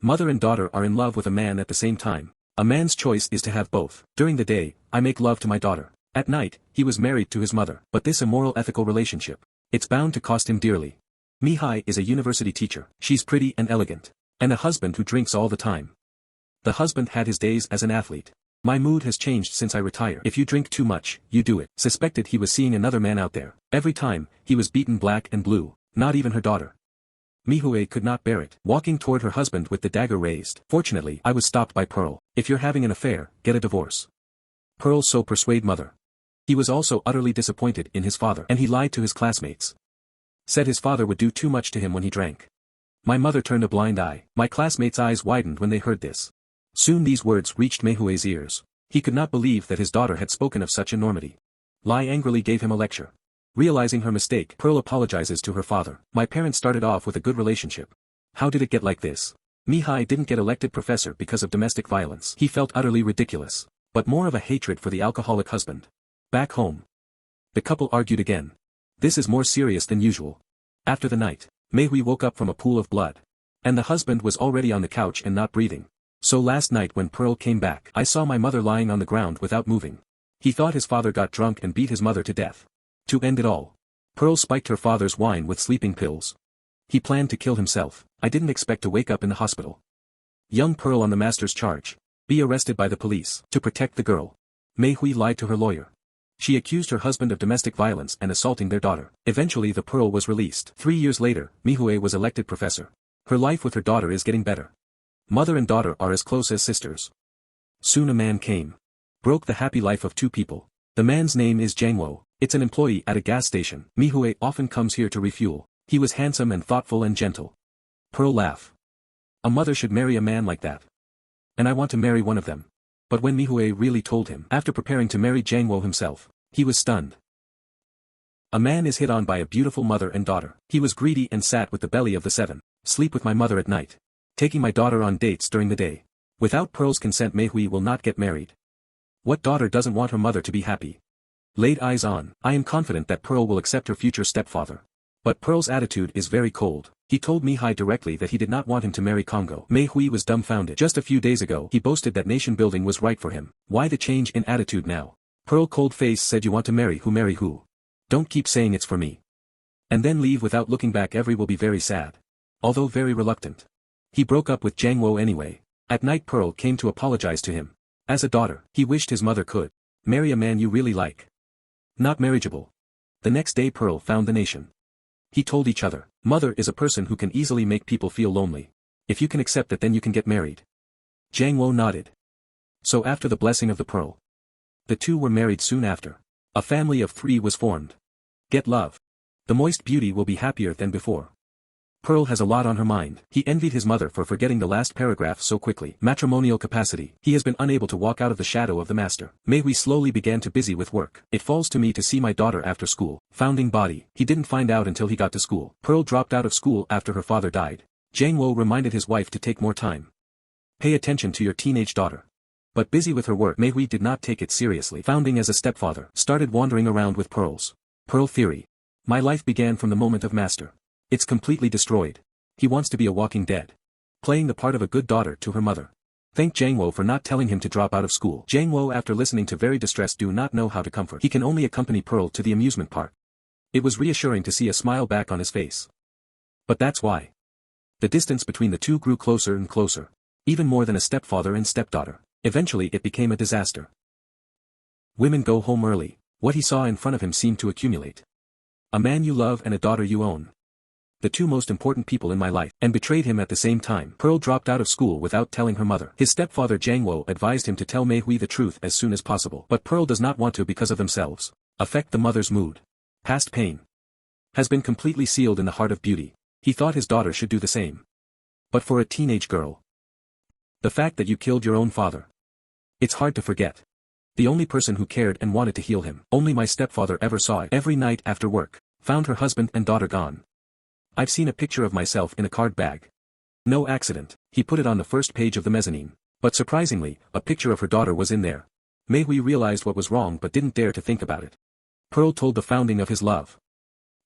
Mother and daughter are in love with a man at the same time. A man's choice is to have both. During the day, I make love to my daughter. At night, he was married to his mother. But this immoral ethical relationship, it's bound to cost him dearly. Mihai is a university teacher. She's pretty and elegant. And a husband who drinks all the time. The husband had his days as an athlete. My mood has changed since I retired. If you drink too much, you do it. Suspected he was seeing another man out there. Every time, he was beaten black and blue, not even her daughter. Mihue could not bear it, walking toward her husband with the dagger raised. Fortunately, I was stopped by Pearl. If you're having an affair, get a divorce. Pearl so persuade mother. He was also utterly disappointed in his father, and he lied to his classmates. Said his father would do too much to him when he drank. My mother turned a blind eye. My classmates' eyes widened when they heard this. Soon these words reached Mihue's ears. He could not believe that his daughter had spoken of such enormity. Lai angrily gave him a lecture. Realizing her mistake, Pearl apologizes to her father. My parents started off with a good relationship. How did it get like this? Mihai didn't get elected professor because of domestic violence. He felt utterly ridiculous. But more of a hatred for the alcoholic husband. Back home. The couple argued again. This is more serious than usual. After the night, Meihui woke up from a pool of blood. And the husband was already on the couch and not breathing. So last night when Pearl came back, I saw my mother lying on the ground without moving. He thought his father got drunk and beat his mother to death. To end it all, Pearl spiked her father's wine with sleeping pills. He planned to kill himself. I didn't expect to wake up in the hospital. Young Pearl on the master's charge. Be arrested by the police. To protect the girl. Meihui lied to her lawyer. She accused her husband of domestic violence and assaulting their daughter. Eventually the Pearl was released. 3 years later, Mihue was elected professor. Her life with her daughter is getting better. Mother and daughter are as close as sisters. Soon a man came. Broke the happy life of two people. The man's name is Jangwo. It's an employee at a gas station. Mihue often comes here to refuel. He was handsome and thoughtful and gentle. Pearl laughed. A mother should marry a man like that. And I want to marry one of them. But when Mihue really told him, after preparing to marry Jangwo himself, he was stunned. A man is hit on by a beautiful mother and daughter. He was greedy and sat with the belly of the seven. Sleep with my mother at night. Taking my daughter on dates during the day. Without Pearl's consent Meihui will not get married. What daughter doesn't want her mother to be happy? Laid eyes on, I am confident that Pearl will accept her future stepfather. But Pearl's attitude is very cold. He told Mihai directly that he did not want him to marry Congo. Meihui was dumbfounded. Just a few days ago he boasted that nation building was right for him. Why the change in attitude now? Pearl cold face said you want to marry who? Don't keep saying it's for me. And then leave without looking back. Every will be very sad. Although very reluctant. He broke up with Jangwo anyway. At night Pearl came to apologize to him. As a daughter, he wished his mother could marry a man you really like. Not marriageable. The next day Pearl found the nation. He told each other, mother is a person who can easily make people feel lonely. If you can accept that then you can get married. Jangwo nodded. So after the blessing of the Pearl, the two were married soon after. A family of 3 was formed. Get love. The moist beauty will be happier than before. Pearl has a lot on her mind. He envied his mother for forgetting the last paragraph so quickly. Matrimonial capacity. He has been unable to walk out of the shadow of the master. Meihui slowly began to busy with work. It falls to me to see my daughter after school. Founding body. He didn't find out until he got to school. Pearl dropped out of school after her father died. Jangwo reminded his wife to take more time. Pay attention to your teenage daughter. But busy with her work Meihui did not take it seriously. Founding as a stepfather. Started wandering around with Pearls. Pearl theory. My life began from the moment of master. It's completely destroyed. He wants to be a walking dead. Playing the part of a good daughter to her mother. Thank Jangwo for not telling him to drop out of school. Jangwo after listening to very distressed do not know how to comfort. He can only accompany Pearl to the amusement park. It was reassuring to see a smile back on his face. But that's why. The distance between the two grew closer and closer. Even more than a stepfather and stepdaughter. Eventually it became a disaster. Women go home early. What he saw in front of him seemed to accumulate. A man you love and a daughter you own. The two most important people in my life, and betrayed him at the same time. Pearl dropped out of school without telling her mother. His stepfather Jangwo advised him to tell Meihui the truth as soon as possible. But Pearl does not want to because of themselves. Affect the mother's mood. Past pain. Has been completely sealed in the heart of beauty. He thought his daughter should do the same. But for a teenage girl. The fact that you killed your own father. It's hard to forget. The only person who cared and wanted to heal him. Only my stepfather ever saw it. Every night after work. Found her husband and daughter gone. I've seen a picture of myself in a card bag. No accident, he put it on the first page of the mezzanine. But surprisingly, a picture of her daughter was in there. Meihui realized what was wrong but didn't dare to think about it. Pearl told the founding of his love.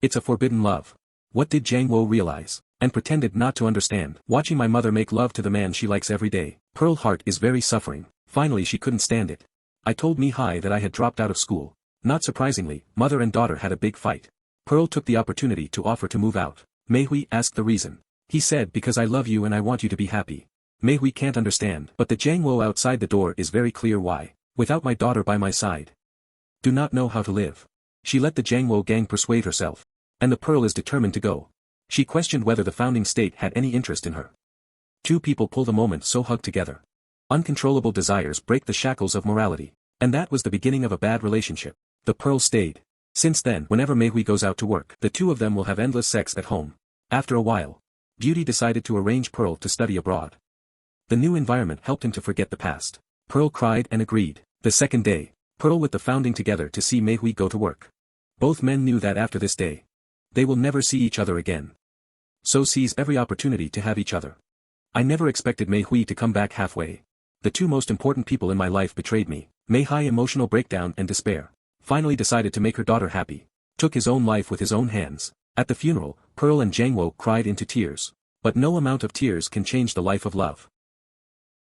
It's a forbidden love. What did Jangwo realize? and pretended not to understand. Watching my mother make love to the man she likes every day. Pearl heart is very suffering. Finally she couldn't stand it. I told Mihai that I had dropped out of school. Not surprisingly, mother and daughter had a big fight. Pearl took the opportunity to offer to move out. Meihui asked the reason. He said because I love you and I want you to be happy. Meihui can't understand. But the Jiangwo outside the door is very clear why. Without my daughter by my side. Do not know how to live. She let the Jiangwo gang persuade herself. And the Pearl is determined to go. She questioned whether the founding state had any interest in her. Two people pull the moment so hug together. Uncontrollable desires break the shackles of morality. And that was the beginning of a bad relationship. The Pearl stayed. Since then, whenever Meihui goes out to work, the two of them will have endless sex at home. After a while, Beauty decided to arrange Pearl to study abroad. The new environment helped him to forget the past. Pearl cried and agreed. The second day, Pearl with the founding together to see Meihui go to work. Both men knew that after this day, they will never see each other again. So seize every opportunity to have each other. I never expected Meihui to come back halfway. The two most important people in my life betrayed me. Meihui emotional breakdown and despair. Finally decided to make her daughter happy. Took his own life with his own hands. At the funeral, Pearl and Jiangwo cried into tears. But no amount of tears can change the life of love.